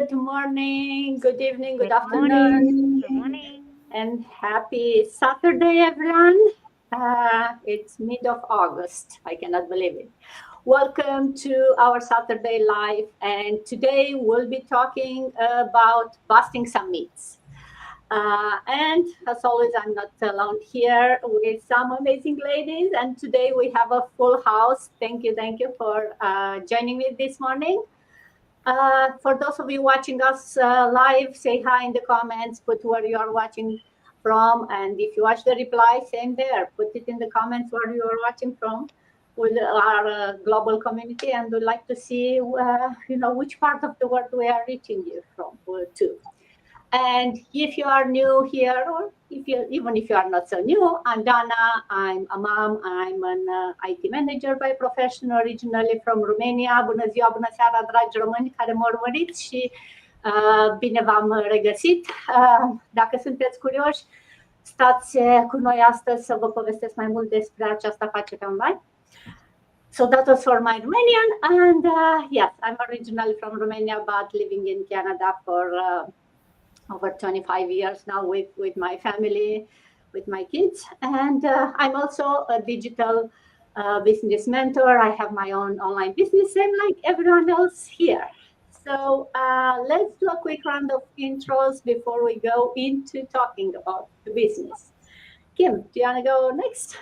good morning, good evening, good Good morning. afternoon, Good morning. and happy Saturday, everyone. It's mid of August. I cannot believe it. Welcome to our Saturday Live, and today we'll be talking about busting some myths. And as always, I'm not alone here with some amazing ladies, and today we have a full house. Thank you for joining me this morning. For those of you watching us live, say hi in the comments, put where you are watching from, and if you watch the reply, same there, put it in the comments where you are watching from. We are a global community, and we'd like to see, which part of the world we are reaching you from too. And if you are new here, or even if you are not so new, I'm Dana. I'm a mom. I'm an IT manager by profession, originally from Romania. Bună ziua, bună seara, dragi români care mă urmăriți și bine v-am regăsit. Dacă sunteți curioși, stați cu noi astăzi să vă povestesc mai mult despre această afacere online. So that was for my Romanian, and yes, I'm originally from Romania, but living in Canada for over 25 years now with my family, with my kids. And I'm also a digital business mentor. I have my own online business, same like everyone else here. So let's do a quick round of intros before we go into talking about the business. Kim, do you want to go next?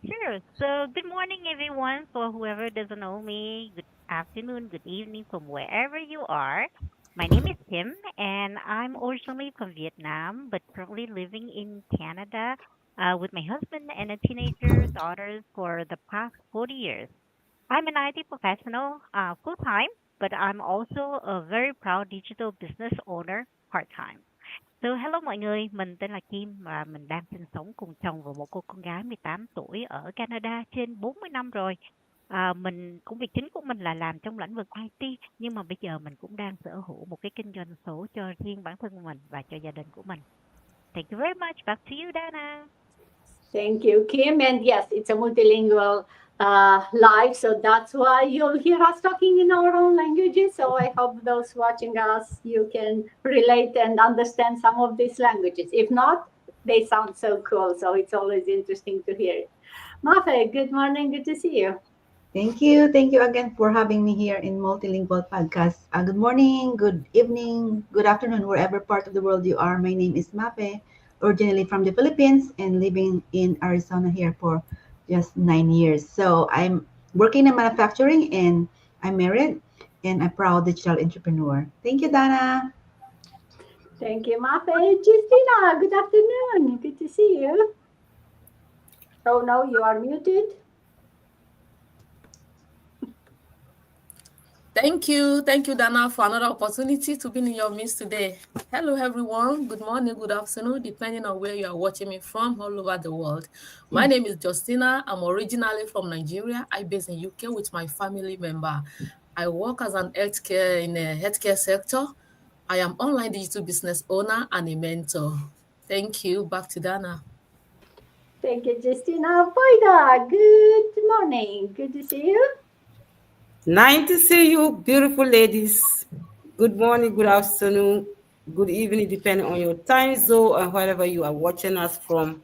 Sure. So, good morning, everyone. For whoever doesn't know me, good afternoon, good evening from wherever you are. My name is Kim, and I'm originally from Vietnam, but currently living in Canada with my husband and a teenager daughter for the past 40 years. I'm an IT professional full time, but I'm also a very proud digital business owner part time. So hello mọi người, mình tên là Kim và mình đang sinh sống cùng chồng và một cô con gái 18 tuổi ở Canada trên 40 năm rồi. Công việc chính của mình là làm trong lĩnh vực IT, nhưng mà bây giờ mình cũng đang sở hữu một cái kinh doanh số cho riêng bản thân mình và cho gia đình của mình. Thank you very much. Back to you, Dana. Thank you, Kim. And yes, it's a multilingual live, so that's why you'll hear us talking in our own languages. So I hope those watching us, you can relate and understand some of these languages. If not, they sound so cool, so it's always interesting to hear it. Mafe, good morning. Good to see you. Thank you. Thank you again for having me here in Multilingual Podcast. Good morning, good evening, good afternoon, wherever part of the world you are. My name is Mape, originally from the Philippines and living in Arizona here for just 9 years. So I'm working in manufacturing and I'm married and a proud digital entrepreneur. Thank you, Dana. Thank you, Mafe. Justina, good afternoon. Good to see you. Oh, no, you are muted. Thank you, Dana, for another opportunity to be in your midst today. Hello, everyone. Good morning, good afternoon, depending on where you are watching me from all over the world. My name is Justina. I'm originally from Nigeria. I based in UK with my family member. I work as an healthcare in the healthcare sector. I am online digital business owner and a mentor. Thank you. Back to Dana. Thank you, Justina. Boyda, good morning. Good to see you. Nice to see you, beautiful ladies. Good morning, good afternoon, good evening, depending on your time zone and wherever you are watching us from.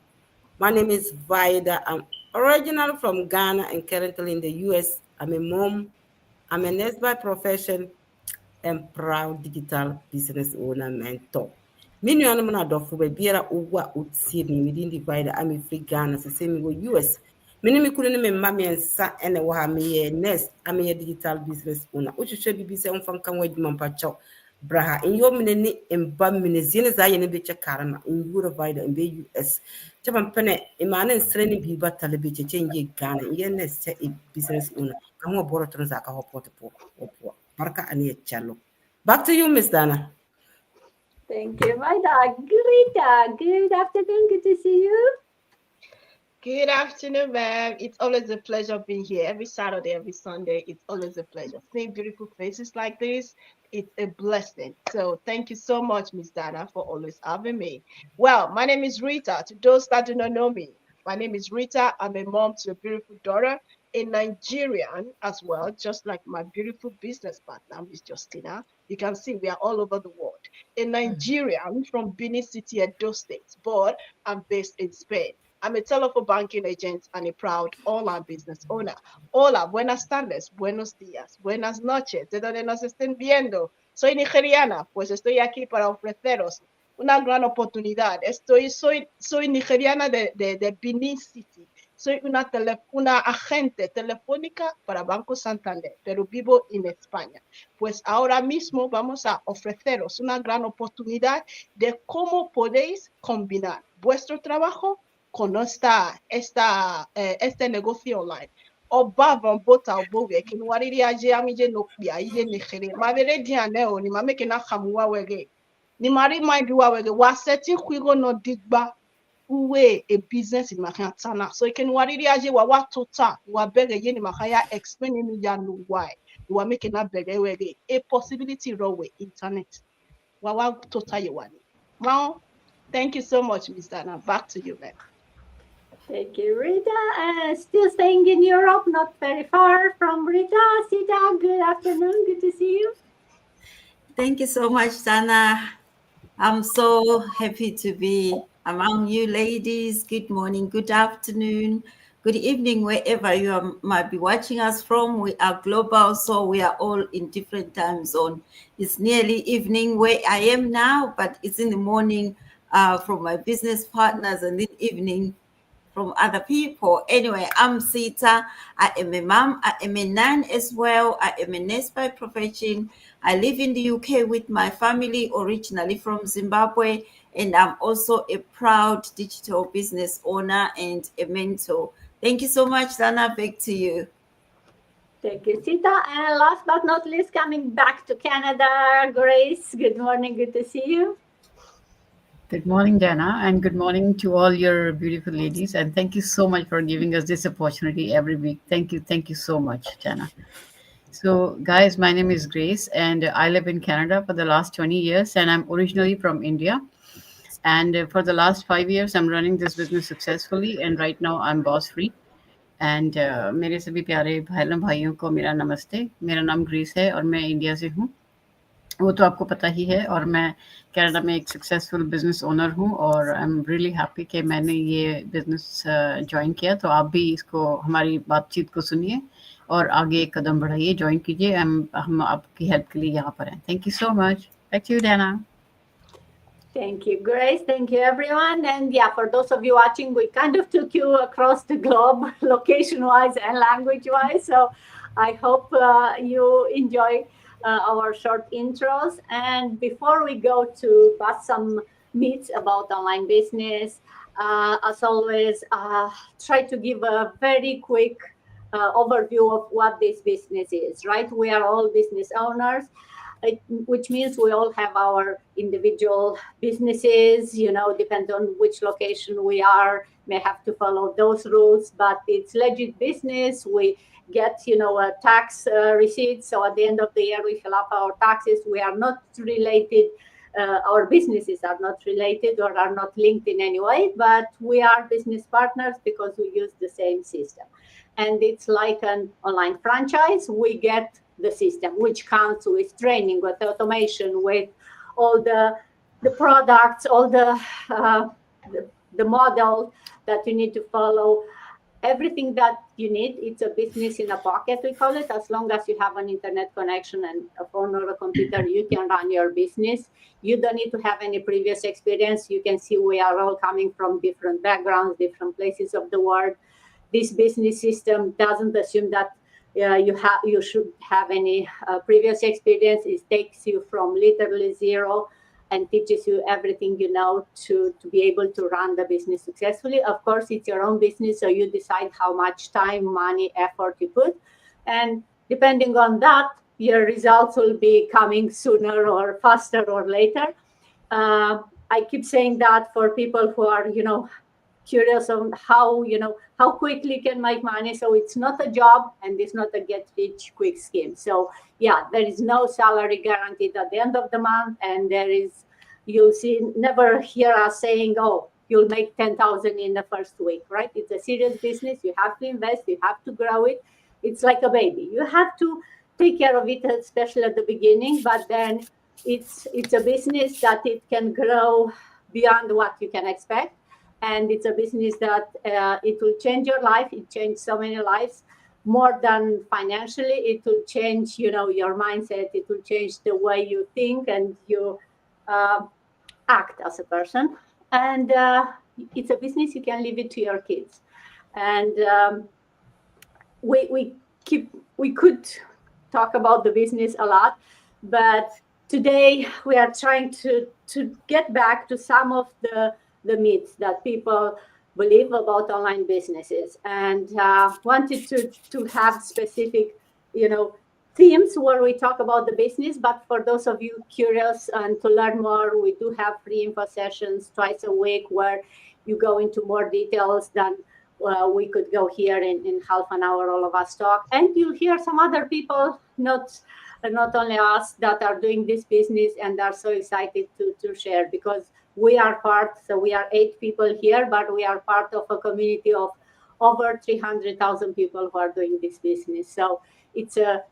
My name is Vida. I'm originally from Ghana and currently in the US. I'm a mom. I'm a nurse by profession and proud digital business owner mentor. Me nuanom na adɔfo baabiara wowɔ a wotie me within the Vida. I'm in free Ghana sɛ sɛ mewɔ US. Me ne me kunu ne me mma mmiɛnsa ɛna ɛwɔ ha meyɛ nurse a meyɛ digital business owner. Wohwehwɛ biribi sɛ womfa nka ho adwuma mpakyɛw bra ha nyɛ mene ne mba mene zie ne saa yɛ ne bɛkyɛ karema nwura Vida mbɛ US. Kyɛ pampɛ ne ɛma ne nsrɛ ne biribi batale bɛkyɛkyɛ nyɛ Ghana nyɛ nurse kyɛ a business owner. Ka ho ɔbɔrɔ toro za ka ho pɔtɔpɔ ɔpɔ. Barka ane chalo. Back to you, Miss Dana. Thank you, Maida. Greta, good afternoon. Good to see you. Good afternoon, ma'am. It's always a pleasure being here every Saturday, every Sunday. It's always a pleasure. Seeing beautiful faces like this, it's a blessing. So thank you so much, Miss Dana, for always having me. Well, my name is Rita. To those that do not know me, my name is Rita. I'm a mom to a beautiful daughter, a Nigerian as well, just like my beautiful business partner, Miss Justina. You can see we are all over the world. A Nigerian from Benin City, Edo State, but I'm based in Spain. I'm a telephone banking agent and a proud online business owner. Hola, buenas tardes, buenos días, buenas noches, de donde nos estén viendo. Soy nigeriana, pues estoy aquí para ofreceros una gran oportunidad. Soy nigeriana de Benin City. Soy una agente telefónica para Banco Santander, pero vivo en España. Pues ahora mismo vamos a ofreceros una gran oportunidad de cómo podéis combinar vuestro trabajo con este negocio online. Obava bota obowe kin wariri aje amije no bia ije Nigeria. Ma bere diane o ni ma meke na khamuwa wege. Ni mari mind wa wege wa seti kwigo no digba uwe a business in makantana. So iken wariri aje wa tota wa bege ye ni makaya explain ni ya no why. Wa meke na bege wege a possibility railway internet. Wa tota ye wani. Now, thank you so much, Mr. Anna. Back to you, man. Thank you, Rita. Still staying in Europe, not very far from Rita. Sita, good afternoon. Good to see you. Thank you so much, Dana. I'm so happy to be among you ladies. Good morning, good afternoon, good evening, wherever might be watching us from. We are global, so we are all in different time zone. It's nearly evening where I am now, but it's in the morning from my business partners, and in evening from other people. Anyway, I'm Sita. I am a mom. I am a nan as well. I am a nurse by profession. I live in the UK with my family, originally from Zimbabwe, and I'm also a proud digital business owner and a mentor. Thank you so much, Dana. Back to you. Thank you, Sita. And last but not least, coming back to Canada, Grace. Good morning. Good to see you. Good morning, Dana, and good morning to all your beautiful ladies. And thank you so much for giving us this opportunity every week. Thank you so much, Dana. So, guys, my name is Grace, and I live in Canada for the last 20 years, and I'm originally from India. And for the last 5 years, I'm running this business successfully, and right now I'm boss free. And मेरे सभी प्यारे बहनों भाइयों को मेरा नमस्ते। मेरा नाम ग्रीस है और मैं इंडिया से हूँ। वो तो आपको पता ही है। और मैं कनाडा में एक सक्सेसफुल बिजनेस ओनर हूँ और आई एम रियली हैप्पी कि मैंने ये बिजनेस ज्वाइन किया। तो आप भी इसको हमारी बातचीत को सुनिए और आगे एक कदम बढ़ाइए, ज्वाइन कीजिए। हम आपकी हेल्प के लिए यहाँ पर हैं। Thank you so much. Back to you Dana. Thank you, Grace. Thank you, everyone. And yeah, for those of you watching, we kind of took you across the globe, location-wise and language-wise. So I hope you enjoy our short intros. And before we go to bust some myths about online business, as always, try to give a very quick overview of what this business is, right? We are all business owners. Which means we all have our individual businesses, depend on which location we are, may have to follow those rules, but it's legit business. We get, a tax receipt. So at the end of the year, we fill up our taxes. We are not related. Our businesses are not related or are not linked in any way, but we are business partners because we use the same system. And it's like an online franchise. We get the system, which comes with training, with automation, with all the products, all the model that you need to follow, everything that you need. It's a business in a pocket, we call it. As long as you have an internet connection and a phone or a computer, you can run your business. You don't need to have any previous experience. You can see we are all coming from different backgrounds, different places of the world. This business system doesn't assume that you should have any previous experience. It takes you from literally zero and teaches you everything you know to be able to run the business successfully. Of course, it's your own business, so you decide how much time, money, effort you put. And depending on that, your results will be coming sooner or faster or later. I keep saying that for people who are, curious on how quickly can make money. So it's not a job and it's not a get rich quick scheme. So yeah, there is no salary guaranteed at the end of the month, and you'll never hear us saying, oh, you'll make 10,000 in the first week, right? It's a serious business. You have to invest, you have to grow it. It's like a baby. You have to take care of it, especially at the beginning. But then it's a business that it can grow beyond what you can expect, and it's a business that it will change your life. It changed so many lives, more than financially. It will change, your mindset. It will change the way you think and you uh, act as a person. And it's a business you can leave it to your kids. And we keep we could talk about the business a lot, but today we are trying to get back to some of the myths that people believe about online businesses, and wanted to have specific, you know themes where we talk about the business. But for those of you curious and to learn more, we do have free info sessions twice a week where you go into more details than we could go here in half an hour, all of us talk, and you'll hear some other people, not only us, that are doing this business and are so excited to share, because we are part. So we are 8 people here, but we are part of a community of over 300,000 people who are doing this business. So it's a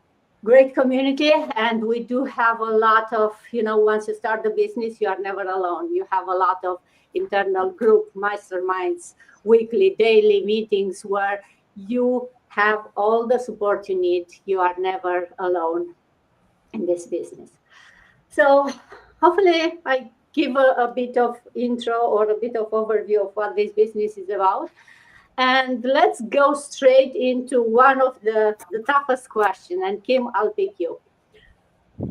great community, and we do have a lot of, once you start the business, you are never alone. You have a lot of internal group masterminds, weekly, daily meetings where you have all the support you need. You are never alone in this business. So hopefully I give a bit of intro or a bit of overview of what this business is about. And let's go straight into one of the toughest questions. And Kim, I'll pick you,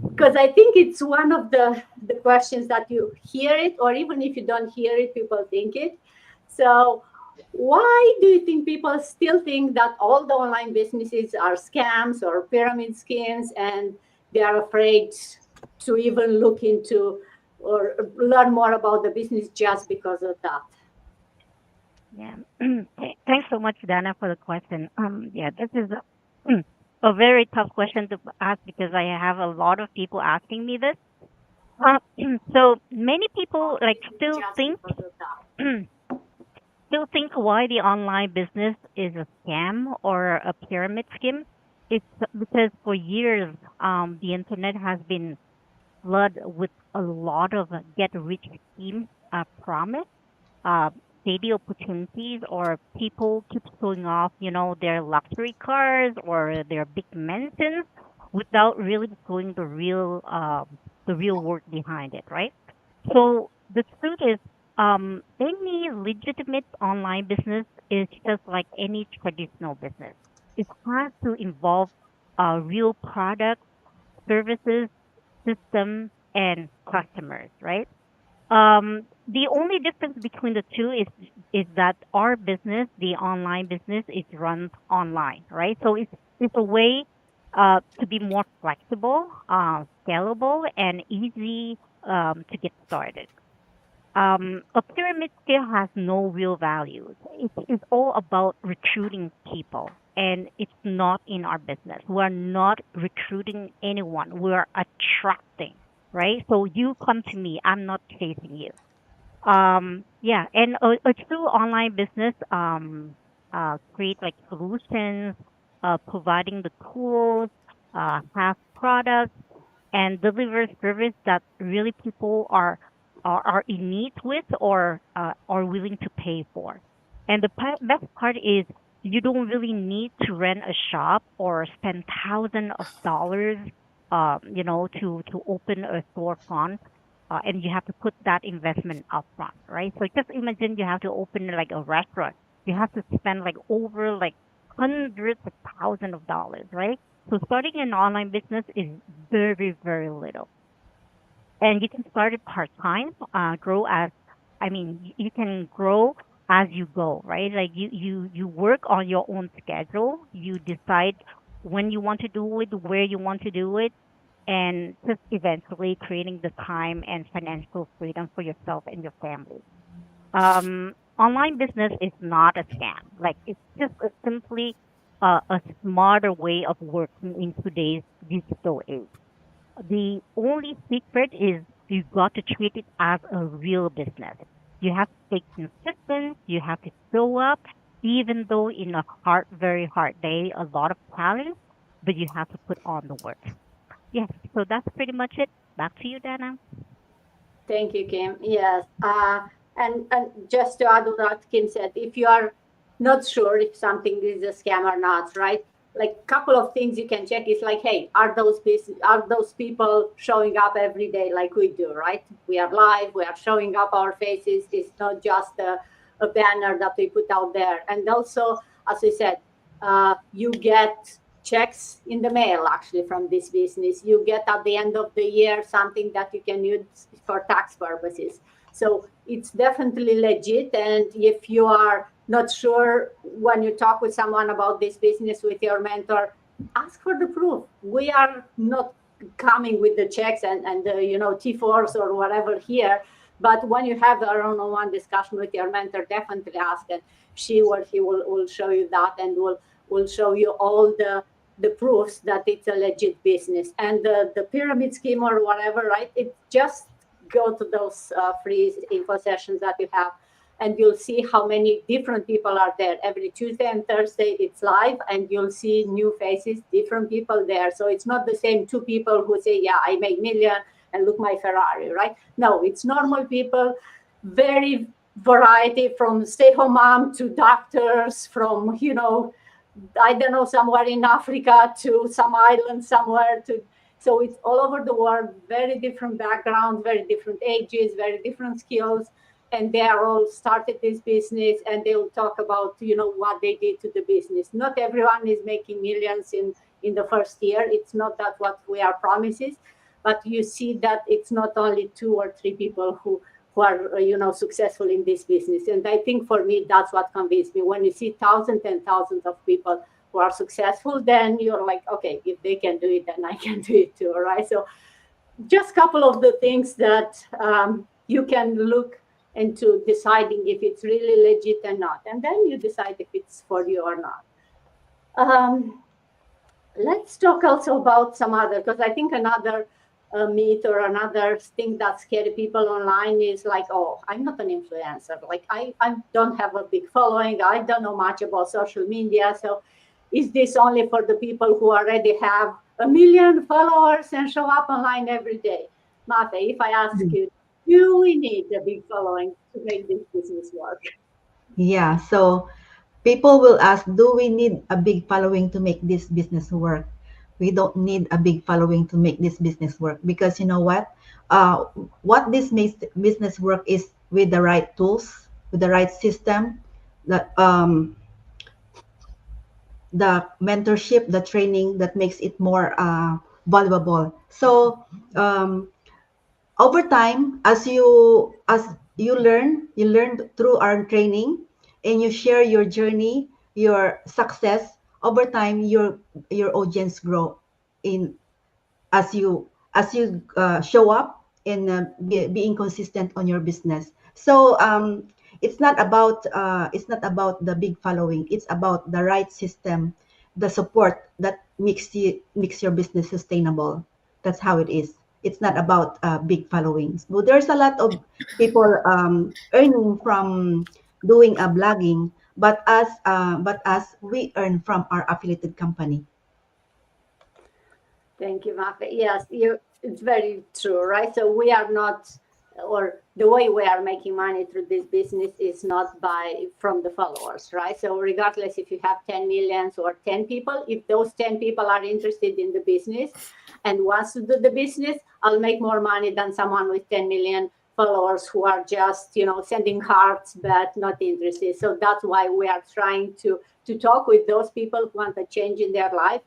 because I think it's one of the questions that you hear it, or even if you don't hear it, people think it. So, why do you think people still think that all the online businesses are scams or pyramid schemes, and they are afraid to even look into or learn more about the business just because of that? Yeah. Thanks so much, Dana, for the question. Yeah, this is a very tough question to ask because I have a lot of people asking me this. Uh, so many people like still Just think because of that. still think why the online business is a scam or a pyramid scheme. It's because for years, the internet has been flooded with a lot of get rich schemes promise, uh, steady opportunities, or people keep showing off, their luxury cars or their big mansions without really showing the real work behind it, right? So the truth is, any legitimate online business is just like any traditional business. It has to involve real products, services, system, and customers, right? The only difference between the two is that our business, the online business, is run online, right? So it's a way to be more flexible, scalable, and easy to get started. A pyramid still has no real values. It's all about recruiting people, and it's not in our business. We're not recruiting anyone. We're attracting, right? So you come to me. I'm not chasing you. Yeah, and a true online business create like solutions, providing the tools, have products, and deliver service that really people are in need with or are willing to pay for. And the best part is you don't really need to rent a shop or spend thousands of dollars, to open a storefront. And you have to put that investment upfront, right? So just imagine you have to open like a restaurant. You have to spend like over like hundreds of thousands of dollars, right? So starting an online business is very, very little. And you can start it part time, grow as, I mean, you can grow as you go, right? Like you work on your own schedule. You decide when you want to do it, where you want to do it, and just eventually creating the time and financial freedom for yourself and your family. Online business is not a scam. Like it's just simply a smarter way of working in today's digital age. The only secret is you got to treat it as a real business. You have to stay consistent. You have to show up, even though in a hard, very hard day, a lot of challenge. but you have to put on the work. Yes, so that's pretty much it. Back to you, Dana. Thank you, Kim. Yes. And just to add what Kim said, if you are not sure if something is a scam or not, right? Like couple of things you can check is like, hey, are those people showing up every day like we do, right? We are live, we are showing up our faces. It's not just a banner that we put out there. And also, as we said, you get checks in the mail actually from this business. You get at the end of the year something that you can use for tax purposes. So it's definitely legit. And if you are not sure when you talk with someone about this business with your mentor, ask for the proof. We are not coming with the checks and the T4s or whatever here. But when you have the one-on-one discussion with your mentor, definitely ask, and she or he will show you that, and will show you all the proofs that it's a legit business. And the pyramid scheme or whatever, right? It just go to those free info sessions that you have, and you'll see how many different people are there. Every Tuesday and Thursday it's live, and you'll see new faces, different people there. So it's not the same two people who say, yeah, I make million and look my Ferrari, right? No, it's normal people, very variety, from stay-home mom to doctors, from I don't know, somewhere in Africa to some island somewhere to. So it's all over the world, very different backgrounds, very different ages, very different skills, and they are all started this business, and they will talk about what they did to the business. Not everyone is making millions in the first year. It's not that what we are promises, but you see that it's not only two or three people who are successful in this business. And I think for me that's what convinced me. When you see thousands and thousands of people who are successful, then you're like, okay, if they can do it, then I can do it too, right? So just a couple of the things that you can look into deciding if it's really legit or not, and then you decide if it's for you or not. Let's talk also about some other, because I think another myth or another thing that scary people online is like, oh, I'm not an influencer. Like I don't have a big following. I don't know much about social media. So is this only for the people who already have 1 million followers and show up online every day? Mafe, if I ask you, do we need a big following to make this business work? Yeah, so people will ask, do we need a big following to make this business work? We don't need a big following to make this business work, because you know what? What this makes business work is with the right tools, with the right system, the mentorship, the training that makes it more valuable. So over time, as you learn through our training, and you share your journey, your success. Over time, your audience grow in as you show up and being consistent on your business. So it's not about the big following. It's about the right system, the support that makes your business sustainable. That's how it is. It's not about big followings. But there's a lot of people earning from doing a blogging, but as we earn from our affiliated company. Thank you, Mafe. Yes, it's very true, right? So we are not, or the way we are making money through this business is not from the followers, right? So regardless if you have 10 millions or 10 people, if those 10 people are interested in the business and wants to do the business, I'll make more money than someone with 10 million followers who are just, sending hearts but not interested. So that's why we are trying to talk with those people who want a change in their life,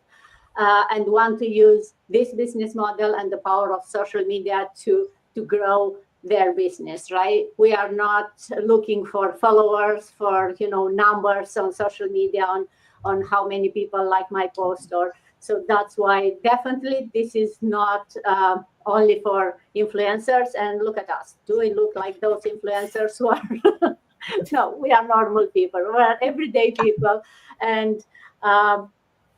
and want to use this business model and the power of social media to grow their business, right? We are not looking for followers, for numbers on social media, on how many people like my post. Or so that's why definitely this is not only for influencers. And look at us, do we look like those influencers who are no, we are normal people, we're everyday people. And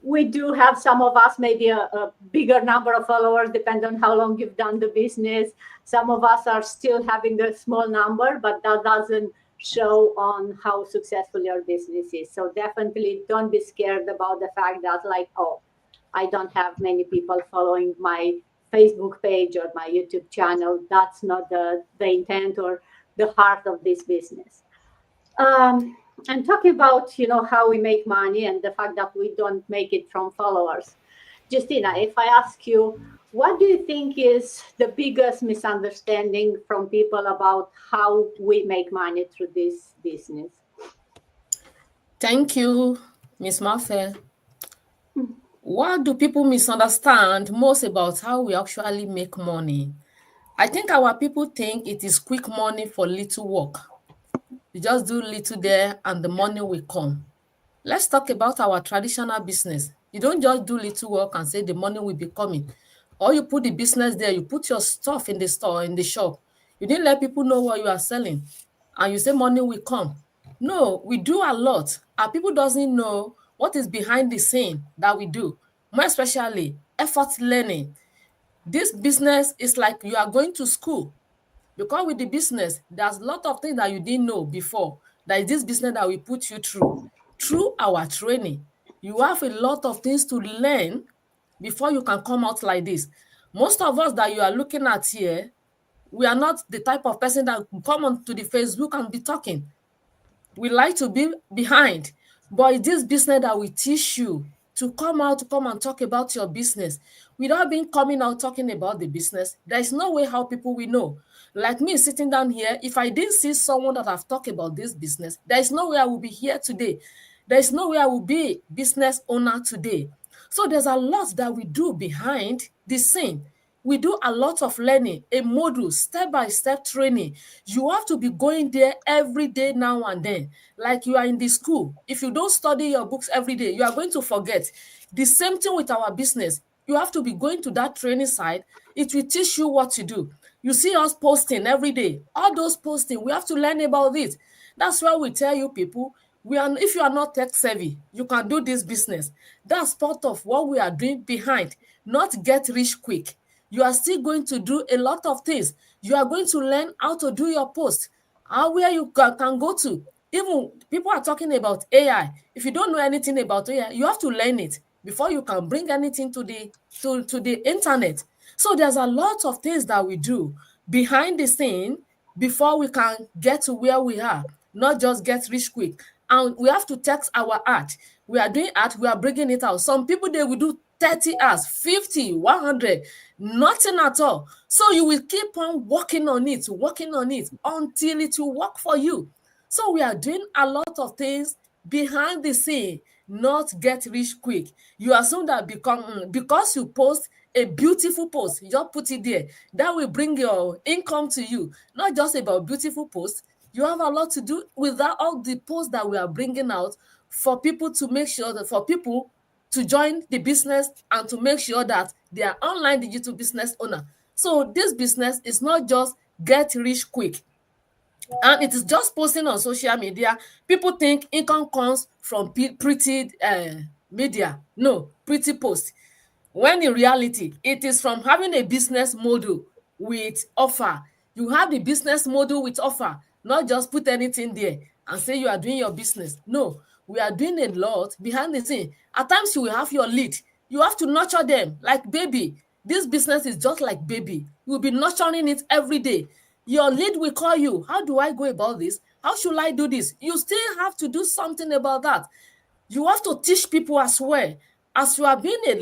we do have, some of us, maybe a bigger number of followers, depend on how long you've done the business. Some of us are still having a small number, but that doesn't show on how successful your business is. So definitely don't be scared about the fact that, like, oh, I don't have many people following my Facebook page or my YouTube channel. That's not the intent or the heart of this business. Um, and talking about how we make money and the fact that we don't make it from followers. Justina, if I ask you, what do you think is the biggest misunderstanding from people about how we make money through this business? Thank you, Miss Maffe. What do people misunderstand most about how we actually make money? I think our people think it is quick money for little work. You just do little there and the money will come. Let's talk about our traditional business. You don't just do little work and say the money will be coming. Or you put the business there, you put your stuff in the store, in the shop. You didn't let people know what you are selling. And you say money will come. No, we do a lot. Our people doesn't know what is behind the scene that we do. More especially, effort learning. This business is like you are going to school. Because with the business, there's a lot of things that you didn't know before. That is this business that we put you through. Through our training, you have a lot of things to learn before you can come out like this. Most of us that you are looking at here, we are not the type of person that will come onto the Facebook and be talking. We like to be behind, but it's this business that will teach you to come out, to come and talk about your business. Without being coming out talking about the business, there is no way how people will know. Like me sitting down here, if I didn't see someone that I've talked about this business, there is no way I will be here today. There is no way I will be business owner today. So there's a lot that we do behind the scene. We do a lot of learning, a module, step-by-step training. You have to be going there every day now and then. Like you are in the school. If you don't study your books every day, you are going to forget. The same thing with our business. You have to be going to that training side. It will teach you what to do. You see us posting every day. All those posting, we have to learn about it. That's why we tell you people, if you are not tech savvy, you can do this business. That's part of what we are doing behind, not get rich quick. You are still going to do a lot of things. You are going to learn how to do your post, how where you can go to. Even people are talking about AI. If you don't know anything about AI, you have to learn it before you can bring anything to the internet. So there's a lot of things that we do behind the scene before we can get to where we are, not just get rich quick. And we have to text our art. We are doing art, we are bringing it out. Some people, they will do 30 hours, 50, 100, nothing at all. So you will keep on working on it until it will work for you. So we are doing a lot of things behind the scene, not get rich quick. You assume that because you post a beautiful post, you just put it there, that will bring your income to you. Not just about beautiful posts. You have a lot to do with that, all the posts that we are bringing out for people to make sure that for people to join the business and to make sure that they are online digital business owner. So this business is not just get rich quick. And it is just posting on social media. People think income comes from pretty media. No, pretty post. When in reality, it is from having a business model with offer. You have the business model with offer, not just put anything there and say you are doing your business. No, we are doing a lot behind the scene. At times you will have your lead. You have to nurture them like baby. This business is just like baby. You will be nurturing it every day. Your lead will call you. How do I go about this? How should I do this? You still have to do something about that. You have to teach people as well. As you are being a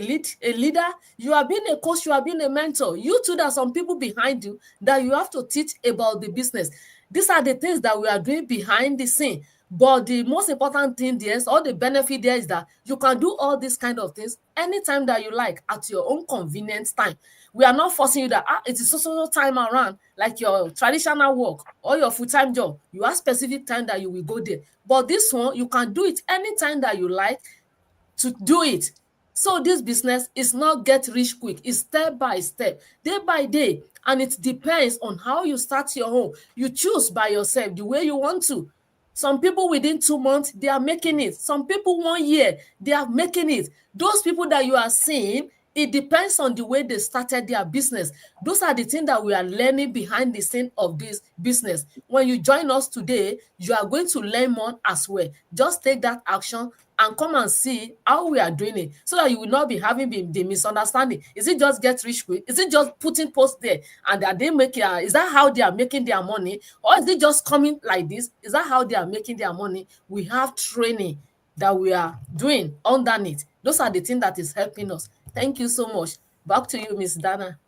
leader, you are being a coach, you are being a mentor. You too, there are some people behind you that you have to teach about the business. These are the things that we are doing behind the scene. But the most important thing there is, all the benefit there is that you can do all these kind of things anytime that you like at your own convenience time. We are not forcing you that it is so time around, like your traditional work or your full-time job. You have specific time that you will go there. But this one, you can do it anytime that you like to do it. So this business is not get rich quick. It's step by step, day by day. And it depends on how you start your own. You choose by yourself the way you want to. Some people within 2 months, they are making it. Some people 1 year, they are making it. Those people that you are seeing, it depends on the way they started their business. Those are the things that we are learning behind the scene of this business. When you join us today, you are going to learn more as well. Just take that action and come and see how we are doing it, so that you will not be having the misunderstanding. Is it just get rich quick? Is it just putting posts there and are they making, is that how they are making their money? Or is it just coming like this? Is that how they are making their money? We have training that we are doing underneath. Those are the things that is helping us. Thank you so much. Back to you, Miss Dana.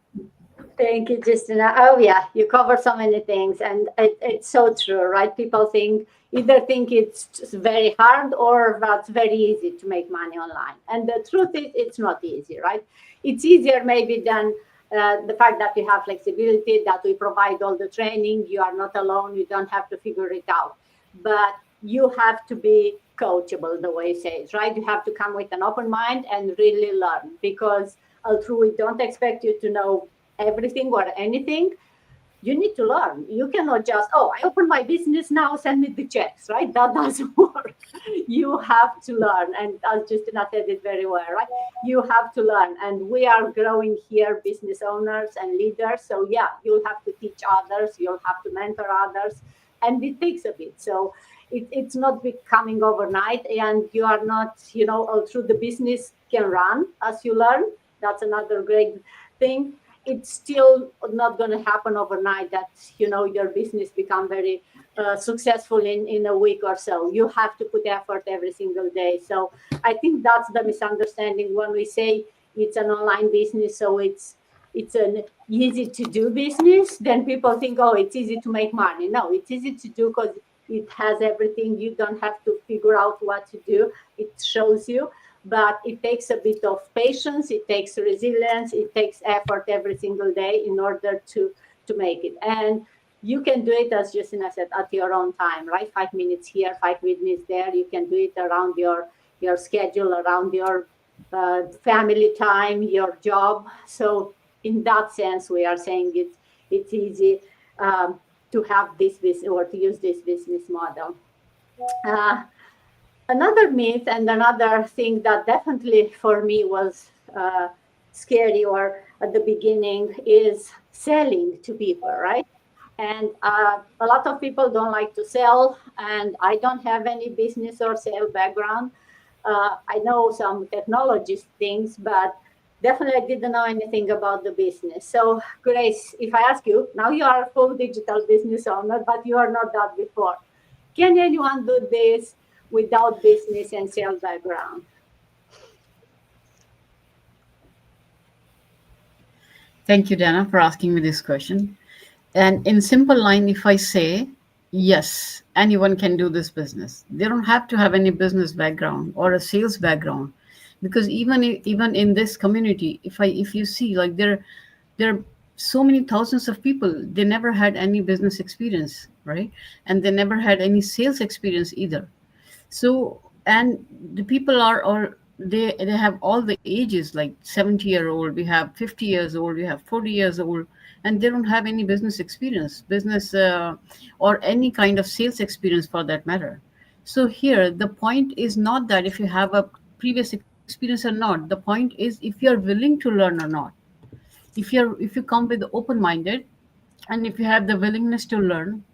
Thank you, Justina. Oh yeah, you cover so many things, and it's so true, right? People think it's just very hard or that's very easy to make money online, and the truth is, it's not easy, right? It's easier maybe than the fact that we have flexibility, that we provide all the training. You are not alone. You don't have to figure it out, but you have to be coachable, the way it says, right? You have to come with an open mind and really learn, because although we don't expect you to know everything or anything, you need to learn. You cannot just, oh, I open my business now, send me the checks, right? That doesn't work. You have to learn. And as Justina said it very well, right? You have to learn. And we are growing here, business owners and leaders. So yeah, you'll have to teach others, you'll have to mentor others. And it takes a bit. So it's not becoming overnight. And you are not, all through the business can run as you learn. That's another great thing. It's still not going to happen overnight that your business become very successful in a week or so. You have to put effort every single day. So I think that's the misunderstanding when we say it's an online business, so it's an easy to do business. Then people think, oh, it's easy to make money. No, it's easy to do because it has everything. You don't have to figure out what to do. It shows you, but it takes a bit of patience, it takes resilience, it takes effort every single day in order to make it. And you can do it, as Justina said, at your own time, right? 5 minutes here, 5 minutes there. You can do it around your schedule, around your family time, your job. So in that sense, we are saying it's easy to have this business or to use this business model. Uh, Another myth and another thing that definitely for me was scary or at the beginning is selling to people, right? And a lot of people don't like to sell, and I don't have any business or sale background. I know some technology things, but definitely I didn't know anything about the business. So, Grace, if I ask you, now you are a full digital business owner, but you are not that before. Can anyone do this without business and sales background? Thank you, Dana, for asking me this question. And in simple line, if I say yes, anyone can do this business. They don't have to have any business background or a sales background, because even in this community, if you see, like, there are so many thousands of people, they never had any business experience, right? And they never had any sales experience either. So, and the people are all, they have all the ages, like 70-year-old, we have 50 years old, we have 40 years old, and they don't have any business experience, business or any kind of sales experience for that matter. So here the point is not that if you have a previous experience or not. The point is if you're willing to learn or not. If you come with open minded, and if you have the willingness to learn,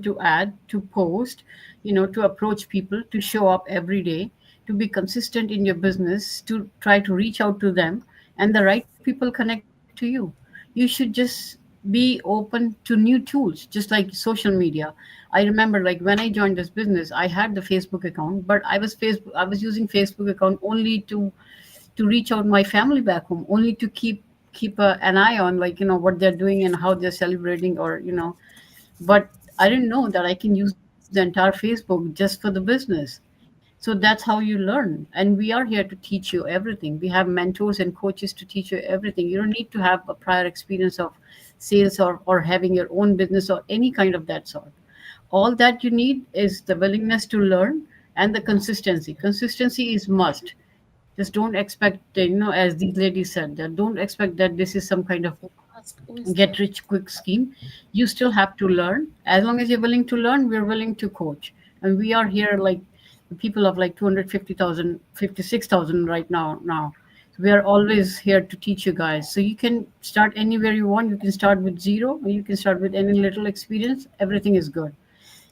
to add, to post, to approach people, to show up every day, to be consistent in your business, to try to reach out to them, and the right people connect to you, you should just be open to new tools, just like social media. I remember, like, when I joined this business, I had the Facebook account, but I was using Facebook account only to reach out my family back home, only to keep an eye on, like, what they're doing and how they're celebrating, or but I didn't know that I can use the entire Facebook just for the business. So that's how you learn, and we are here to teach you everything. We have mentors and coaches to teach you everything. You don't need to have a prior experience of sales, or having your own business or any kind of that sort. All that you need is the willingness to learn and the consistency is must. Just don't expect, as these ladies said, that don't expect that this is some kind of Ask who is get that? rich quick scheme. You still have to learn. As long as you're willing to learn, we're willing to coach. And we are here, like, the people of like 250,000, 56,000 right now. We are always here to teach you guys. So you can start anywhere you want. You can start with zero, or you can start with any little experience. Everything is good.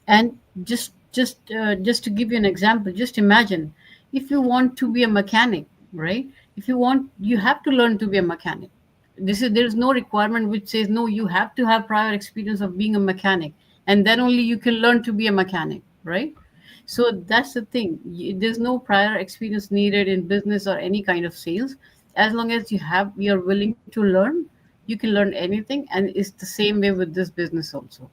And just to give you an example, just imagine if you want to be a mechanic, right? If you want, you have to learn to be a mechanic. There is no requirement which says no, you have to have prior experience of being a mechanic, and then only you can learn to be a mechanic, right? So that's the thing. There's no prior experience needed in business or any kind of sales. As long as you're willing to learn, you can learn anything, and it's the same way with this business also.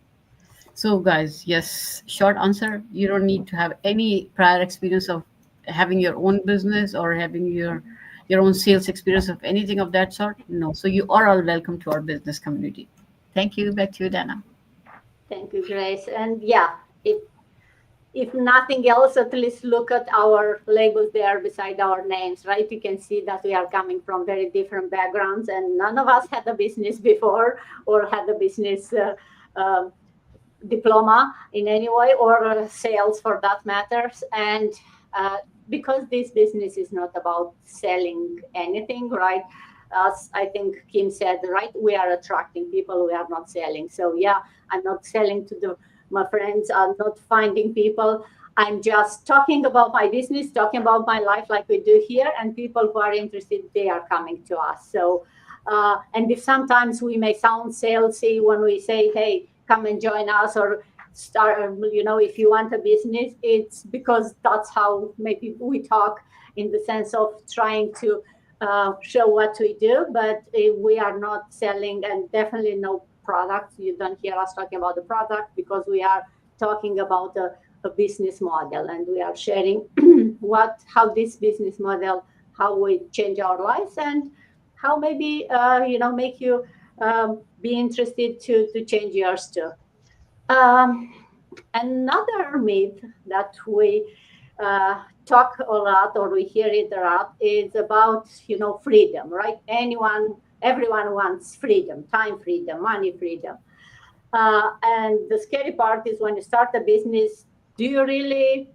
So, guys, yes, short answer, you don't need to have any prior experience of having your own business or having your own sales experience of anything of that sort. No. So you are all welcome to our business community. Thank you. Back to you, Dana. Thank you, Grace. And yeah, if nothing else, at least look at our labels there beside our names, right? You can see that we are coming from very different backgrounds, and none of us had a business before or had a business diploma in any way, or sales for that matters. And because this business is not about selling anything, right? As I think Kim said, right? We are attracting people, we are not selling. So yeah, I'm not selling to my friends, I'm not finding people. I'm just talking about my business, talking about my life like we do here, and people who are interested, they are coming to us. So and if sometimes we may sound salesy when we say, hey, come and join us, or start, if you want a business, it's because that's how maybe we talk, in the sense of trying to show what we do, but we are not selling, and definitely no product. You don't hear us talking about the product, because we are talking about a business model, and we are sharing how this business model, how we change our lives, and how maybe make you be interested to change yours too. Um, Another myth that we talk a lot, or we hear it a lot, is about freedom, right? Everyone wants freedom, time freedom, money freedom. And the scary part is when you start a business, do you really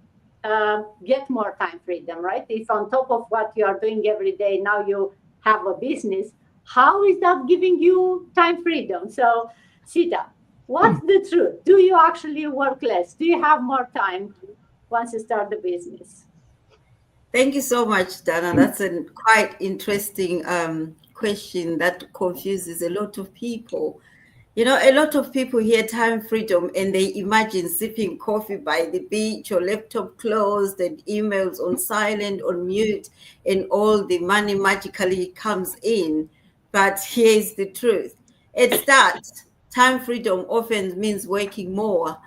get more time freedom, right? If on top of what you are doing every day, now you have a business, how is that giving you time freedom? So, Sita, what's the truth? Do you actually work less? Do you have more time once you start the business? Thank you so much, Dana. That's a quite interesting question that confuses a lot of people. A lot of people hear time freedom and they imagine sipping coffee by the beach, or laptop closed and emails on silent, on mute, and all the money magically comes in. But here's the truth. It's that time freedom often means working more,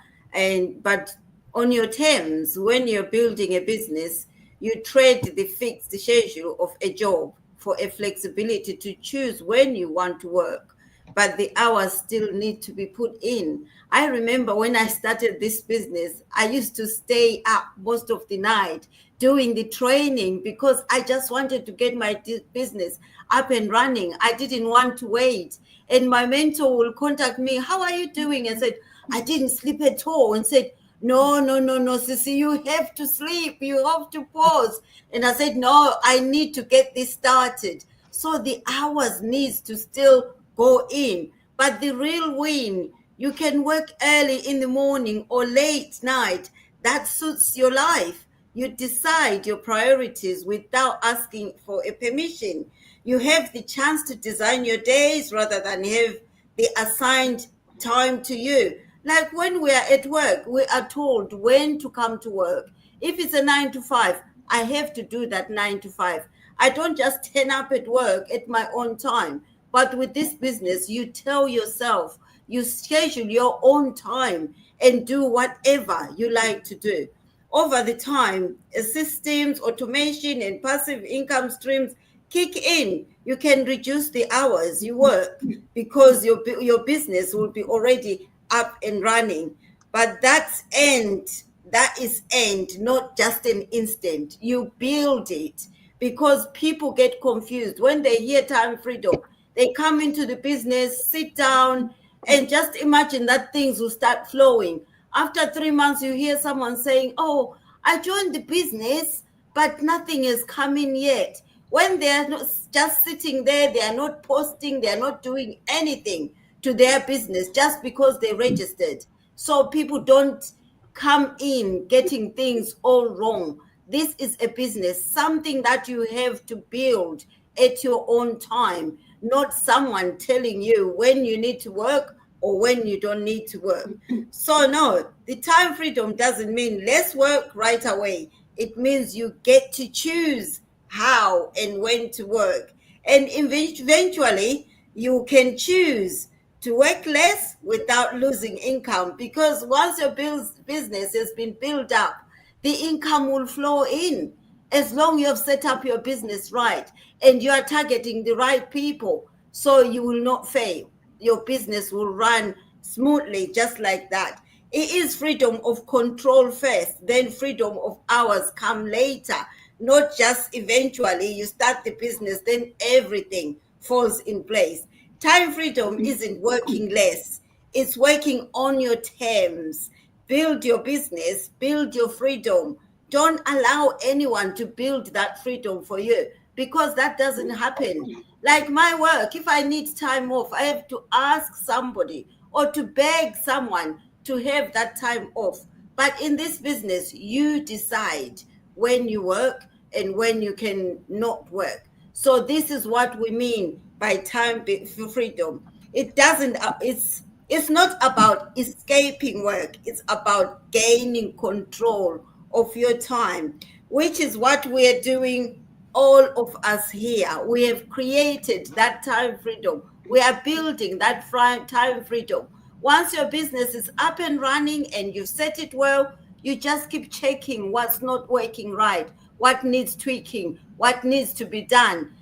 but on your terms. When you're building a business, you trade the fixed schedule of a job for a flexibility to choose when you want to work, but the hours still need to be put in. I remember when I started this business, I used to stay up most of the night doing the training because I just wanted to get my business up and running. I didn't want to wait. And my mentor will contact me, "How are you doing?" And said, "I didn't sleep at all." And said, "No, no, no, no, Sissy, you have to sleep. You have to pause." And I said, "No, I need to get this started." So the hours needs to still go in. But the real win, you can work early in the morning or late night. That suits your life. You decide your priorities without asking for a permission. You have the chance to design your days rather than have the assigned time to you. Like when we are at work, we are told when to come to work. If it's a 9 to 5, I have to do that 9 to 5. I don't just turn up at work at my own time. But with this business, you tell yourself, you schedule your own time and do whatever you like to do. Over the time, systems, automation, and passive income streams kick in. You can reduce the hours you work because your business will be already up and running. But that is end, not just an instant. You build it, because people get confused when they hear time freedom. They come into the business, sit down, and just imagine that things will start flowing. After 3 months, you hear someone saying, "Oh, I joined the business, but nothing is coming yet." when they are not just sitting there, they are not posting, they are not doing anything to their business just because they registered. So people don't come in getting things all wrong. This is a business, something that you have to build at your own time, not someone telling you when you need to work or when you don't need to work. So, no, the time freedom doesn't mean less work right away. It means you get to choose how and when to work. And eventually, you can choose to work less without losing income, because once your business has been built up, the income will flow in as long you have set up your business right and you are targeting the right people, so you will not fail. Your business will run smoothly just like that. It is freedom of control first, then freedom of hours come later. Not just eventually you start the business, then everything falls in place. Time freedom isn't working less, it's working on your terms. Build your business, build your freedom. Don't allow anyone to build that freedom for you, because that doesn't happen. Like my work, if I need time off, I have to ask somebody or to beg someone to have that time off. But in this business, you decide when you work and when you can not work. So this is what we mean by time freedom. It doesn't. It's not about escaping work. It's about gaining control of your time, which is what we are doing. All of us here, we have created that time freedom. We are building that time freedom. Once your business is up and running and you set it well, you just keep checking what's not working right, what needs tweaking, what needs to be done.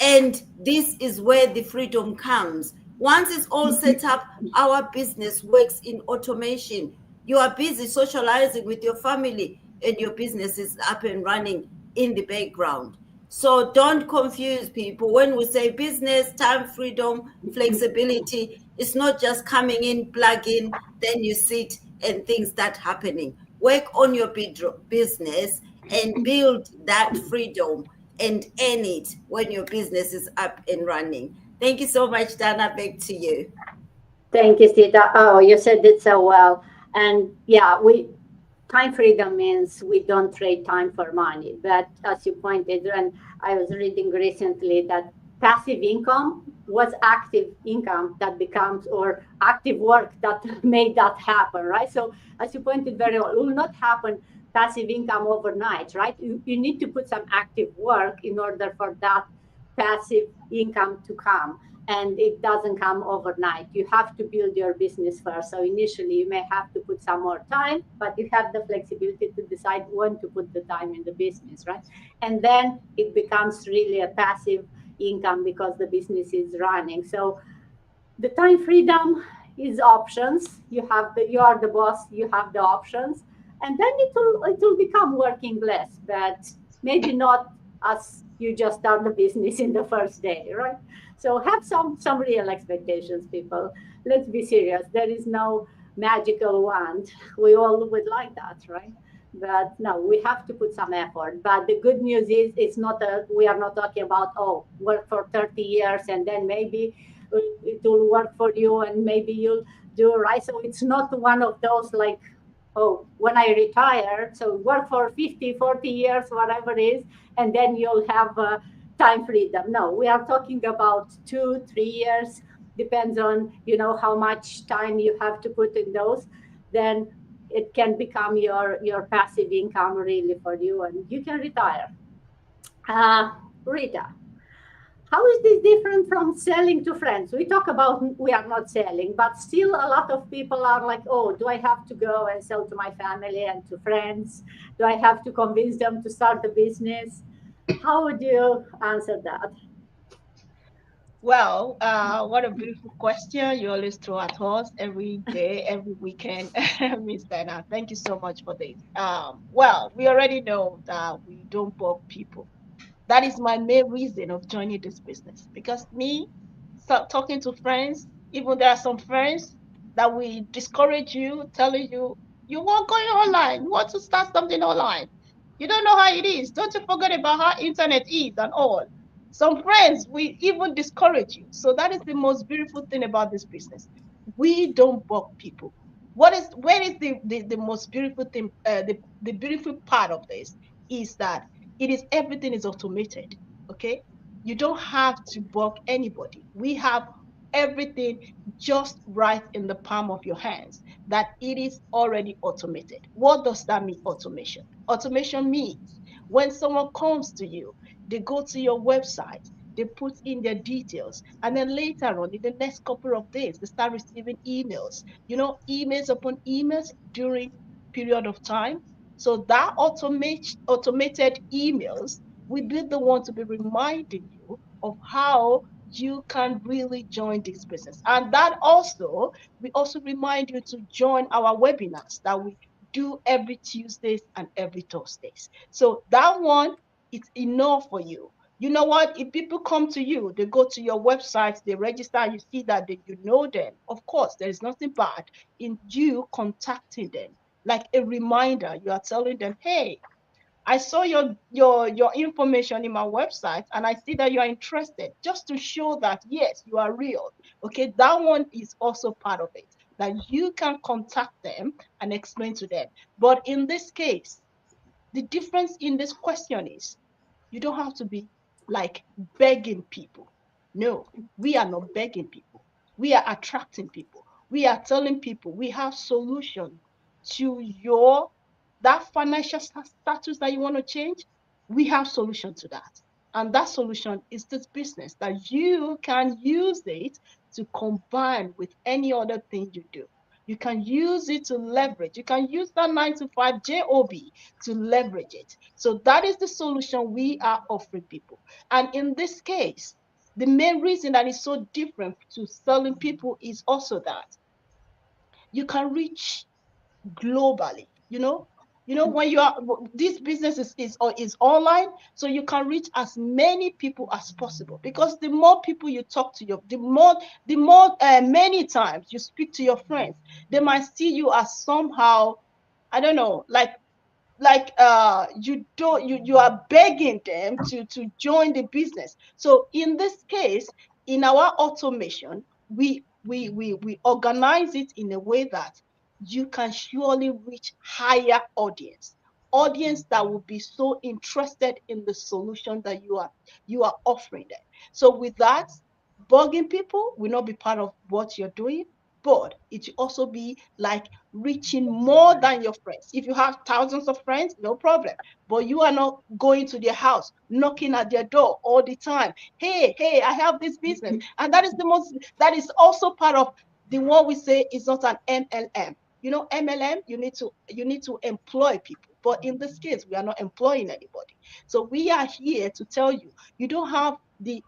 And this is where the freedom comes. Once it's all set up, our business works in automation. You are busy socializing with your family, and your business is up and running in the background. So don't confuse people. When we say business, time freedom, flexibility, it's not just coming in, plug in, then you sit and things start happening. Work on your business and build that freedom and earn it when your business is up and running. Thank you so much, Dana. Back to you. Thank you, Sita. Oh, you said it so well. And yeah, we time freedom means we don't trade time for money. But as you pointed, and I was reading recently that passive income was active income that becomes, or active work that made that happen, right? So as you pointed very well, it will not happen passive income overnight, right? You need to put some active work in order for that passive income to come, and it doesn't come overnight. You have to build your business first. So initially, you may have to put some more time, but you have the flexibility to decide when to put the time in the business, right? And then it becomes really a passive income because the business is running. So the time freedom is options. You are the boss. You have the options, and then it will become working less, but maybe not as you just start the business in the first day, right? So have some real expectations, people. Let's be serious. There is no magical wand. We all would like that, right? But no, we have to put some effort. But the good news is it's not a, we are not talking about, oh, work for 30 years and then maybe it will work for you and maybe you'll do right. So it's not one of those like, oh, when I retire, so work for 50, 40 years, whatever it is, and then you'll have time freedom. No, we are talking about 2, 3 years, depends on, how much time you have to put in those. Then it can become your passive income really for you, and you can retire. Rita, how is this different from selling to friends? We talk about we are not selling, but still a lot of people are like, oh, do I have to go and sell to my family and to friends? Do I have to convince them to start the business? How would you answer that? Well, what a beautiful question you always throw at us every day, every weekend, Miss Dana. Thank you so much for this. Well, we already know that we don't bug people. That is my main reason of joining this business, because me, talking to friends, even there are some friends that will discourage you, telling you, you want going online, you want to start something online. You don't know how it is. Don't you forget about how internet is and all. Some friends will even discourage you. So that is the most beautiful thing about this business. We don't bug people. Where is the most beautiful thing? The beautiful part of this is that everything is automated. Okay, you don't have to bug anybody. We have everything just right in the palm of your hands. That it is already automated. What does that mean? Automation means when someone comes to you, they go to your website, they put in their details, and then later on, in the next couple of days, they start receiving emails. Emails upon emails during period of time. So that automated emails will be the one to be reminding you of how you can really join this business. And that also, we also remind you to join our webinars that we do every Tuesdays and every Thursdays. So that one, it's enough for you. You know what? If people come to you, they go to your website, they register, and you see that you know them. Of course, there is nothing bad in you contacting them. Like a reminder, you are telling them, hey, I saw your information in my website and I see that you are interested, just to show that yes, you are real. Okay, that one is also part of it. That you can contact them and explain to them. But in this case, the difference in this question is you don't have to be like begging people. No, we are not begging people. We are attracting people. We are telling people we have solution to your that financial status that you want to change. We have solution to that. And that solution is this business that you can use it to combine with any other thing you do. You can use it to leverage. You can use that 9 to 5 job to leverage it. So that is the solution we are offering people. And in this case, the main reason that is so different to selling people is also that you can reach globally. When you are this business is online, so you can reach as many people as possible, because the more people you talk to, the more many times you speak to your friends, they might see you as somehow, I don't know, you don't you are begging them to join the business. So in this case, in our automation, we organize it in a way that you can surely reach higher audience that will be so interested in the solution that you are offering them. So with that, bugging people will not be part of what you're doing, but it will also be like reaching more than your friends. If you have thousands of friends, no problem. But you are not going to their house, knocking at their door all the time. Hey, I have this business. And that is also part of the one we say is not an MLM. MLM, you need to employ people. But in this case, we are not employing anybody. So we are here to tell you, you don't have the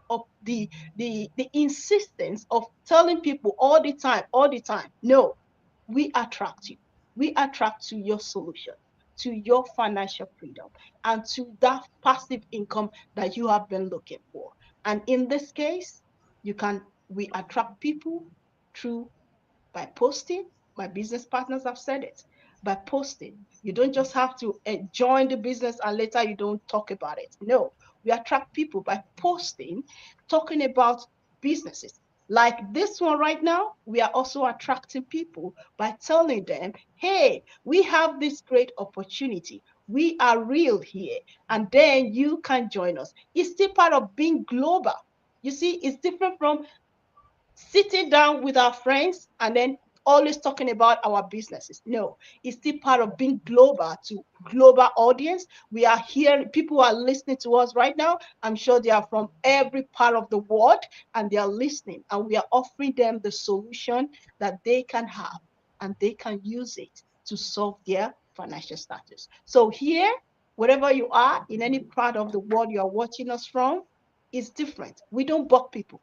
insistence of telling people all the time. No, we attract you. We attract to your solution, to your financial freedom, and to that passive income that you have been looking for. And in this case, we attract people through by posting. My business partners have said it. By posting, you don't just have to join the business and later you don't talk about it. No, we attract people by posting, talking about businesses. Like this one right now, we are also attracting people by telling them, hey, we have this great opportunity. We are real here. And then you can join us. It's still part of being global. You see, it's different from sitting down with our friends and then always talking about our businesses. No, it's still part of being global to global audience. We are here, people are listening to us right now. I'm sure they are from every part of the world and they are listening, and we are offering them the solution that they can have and they can use it to solve their financial status. So here, wherever you are, in any part of the world you are watching us from, is different. We don't bug people.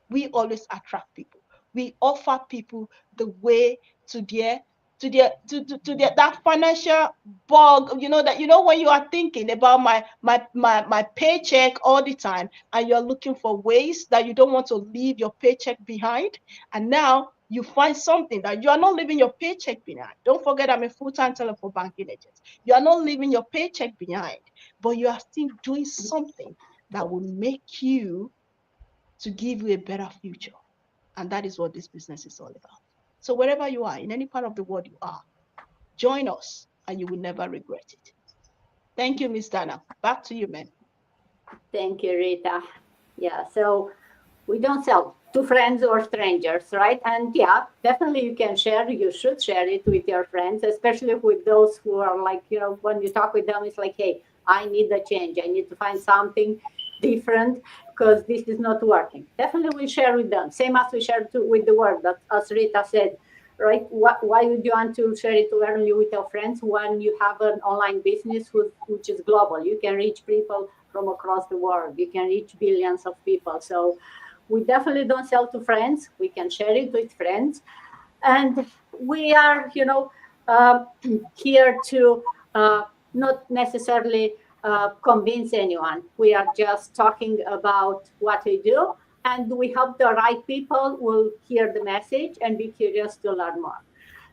We always attract people. We offer people the way to their that financial bug. When you are thinking about my paycheck all the time, and you're looking for ways that you don't want to leave your paycheck behind, and now You find something that you are not leaving your paycheck behind. Don't forget, I'm a full-time telephone banking agent. You are not leaving your paycheck behind, but you are still doing something that will make you to give you a better future. And that is what this business is all about. So wherever you are, in any part of the world you are, join us and you will never regret it. Thank you, Miss Dana. Back to you, ma'am. Thank you, Rita. Yeah, so we don't sell to friends or strangers, right? And yeah, definitely you can share, you should share it with your friends, especially with those who are like, when you talk with them, it's like, hey, I need a change. I need to find something different because this is not working. Definitely we share with them. Same as we share with the world, that as Rita said, right? Why would you want to share it only with your friends when you have an online business which is global? You can reach people from across the world. You can reach billions of people. So we definitely don't sell to friends. We can share it with friends. And we are, uh, here to not necessarily convince anyone. We are just talking about what we do. And we hope the right people will hear the message and be curious to learn more.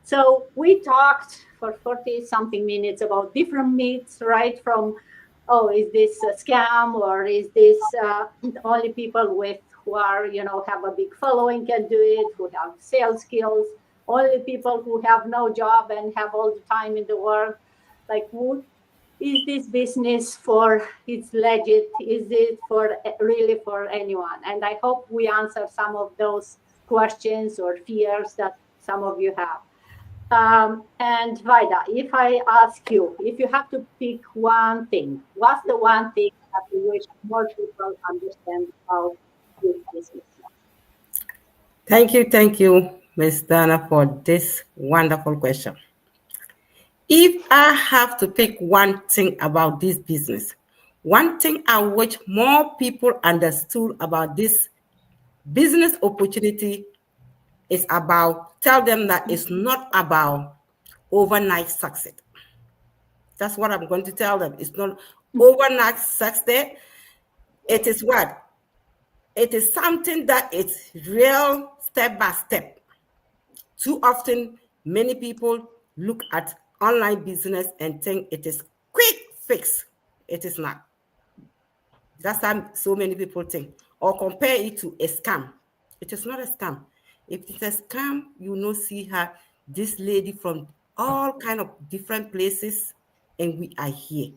So we talked for 40 something minutes about different myths, right? From, oh, is this a scam, or is this only people with who are, have a big following can do it, who have sales skills, only people who have no job and have all the time in the world. Like, is this business for, it's legit? Is it for really for anyone? And I hope we answer some of those questions or fears that some of you have. And Vida, if I ask you, if you have to pick one thing, what's the one thing that you wish more people understand about this business? Thank you, Ms. Dana, for this wonderful question. If I have to pick one thing about this business, one thing I wish more people understood about this business opportunity is about, tell them that it's not about overnight success. That's what I'm going to tell them. It's not overnight success. It is what? It is something that is real step by step. Too often, many people look at online business and think it is quick fix. It is not. That's how so many people think. Or compare it to a scam. It is not a scam. If it's a scam, you know, see her, this lady from all kind of different places, and we are here.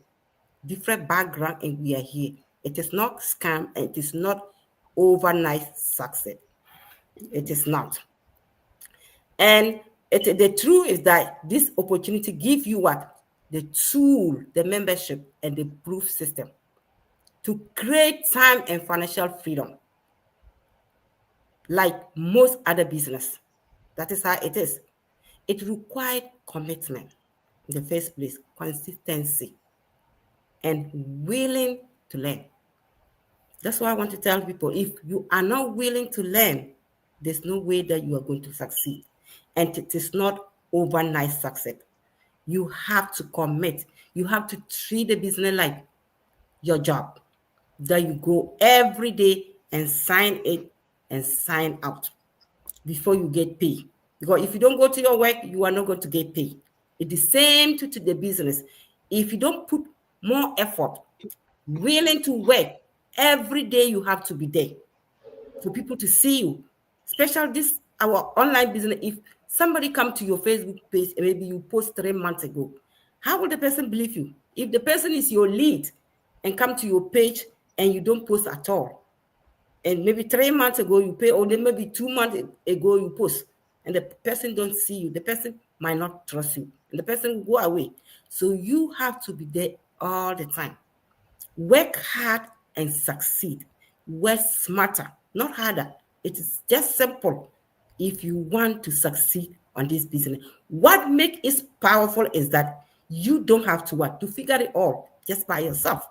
Different background, and we are here. It is not scam, and it is not overnight success. It is not. And the truth is that this opportunity gives you what? The tool, the membership, and the proof system to create time and financial freedom, like most other business. That is how it is. It required commitment in the first place, consistency, and willing to learn. That's why I want to tell people, if you are not willing to learn, there's no way that you are going to succeed. And it is not overnight success. You have to commit. You have to treat the business like your job, that you go every day and sign it and sign out before you get paid. Because if you don't go to your work, you are not going to get paid. It's the same to the business. If you don't put more effort, willing to work, every day you have to be there for people to see you. Especially this our online business. If somebody come to your Facebook page and maybe you post 3 months ago, how will the person believe you? If the person is your lead and come to your page and you don't post at all, and maybe 3 months ago you pay, or then maybe 2 months ago you post, and the person don't see you, the person might not trust you, and the person will go away. So you have to be there all the time. Work hard and succeed. Work smarter, not harder. It is just simple if you want to succeed on this business. What makes it powerful is that you don't have to what to figure it all just by yourself.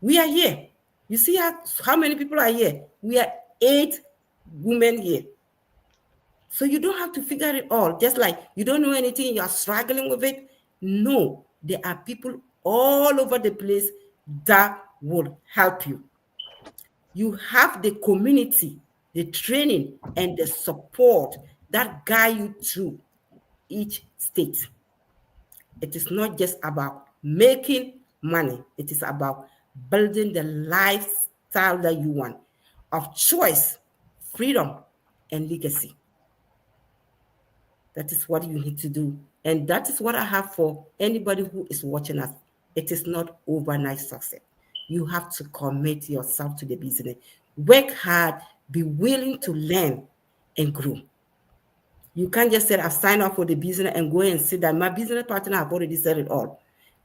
We are here. You see how many people are here? We are 8 women here. So you don't have to figure it all. Just like you don't know anything, you are struggling with it. No, there are people all over the place that will help you. You have the community the training, and the support that guide you through each state. It is not just about making money, it is about building the lifestyle that you want of choice, freedom, and legacy. That is what you need to do. And that is what I have for anybody who is watching us. It is not overnight success. You have to commit yourself to the business. Work hard, be willing to learn and grow. You can't just say, I've signed up for the business and go and sit down. My business partner have already said it all.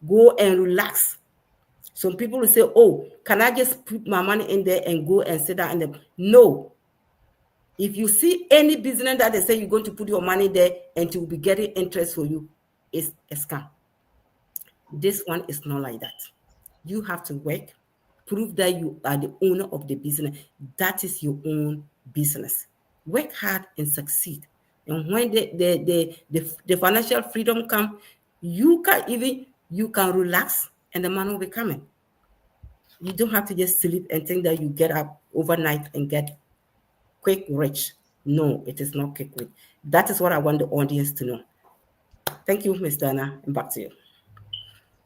Go and relax. Some people will say, oh, can I just put my money in there and go and sit down? No. If you see any business that they say you're going to put your money there and to be getting interest for you, it's a scam. This one is not like that. You have to work, prove that you are the owner of the business. That is your own business. Work hard and succeed. And when the financial freedom come, you can relax and the money will be coming. You don't have to just sleep and think that you get up overnight and get quick rich. No, it is not quick rich. That is what I want the audience to know. Thank you, Ms. Dana, and back to you.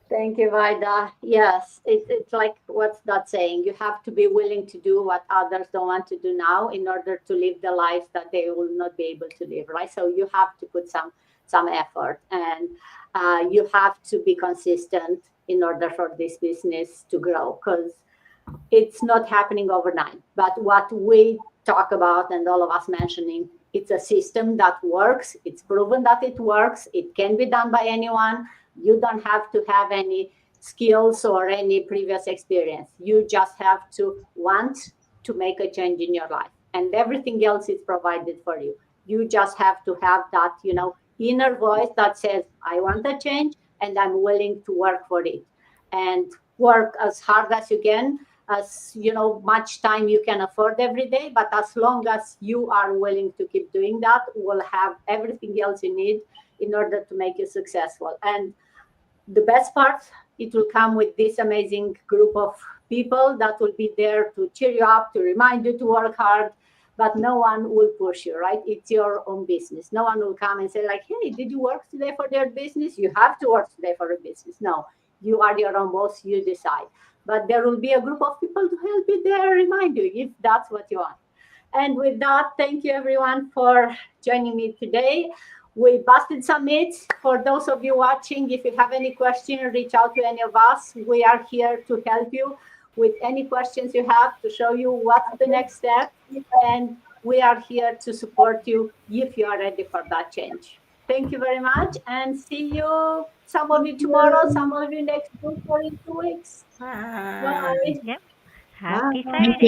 Thank you, Vida. Yes, it's like what's that saying? You have to be willing to do what others don't want to do now in order to live the life that they will not be able to live, right? So you have to put some effort, and you have to be consistent in order for this business to grow, because it's not happening overnight. But what we talk about and all of us mentioning, it's a system that works. It's proven that it works. It can be done by anyone. You don't have to have any skills or any previous experience. You just have to want to make a change in your life, and everything else is provided for you. You just have to have that, inner voice that says, I want a change and I'm willing to work for it, and work as hard as you can, as much time you can afford every day. But as long as you are willing to keep doing that, will have everything else you need in order to make you successful. And the best part, it will come with this amazing group of people that will be there to cheer you up, to remind you to work hard. But no one will push you, right? It's your own business. No one will come and say like, hey, did you work today for their business? You have to work today for a business. No, you are your own boss. You decide. But there will be a group of people to help you there, remind you if that's what you want. And with that, thank you everyone for joining me today. We busted some myths. For those of you watching, if you have any question, reach out to any of us. We are here to help you with any questions you have, to show you what's the next step. And we are here to support you if you are ready for that change. Thank you very much, and see you, some of you tomorrow, some of you next week, or in 2 weeks. Bye. Bye. Yep. Bye. Happy Thank Saturday. you.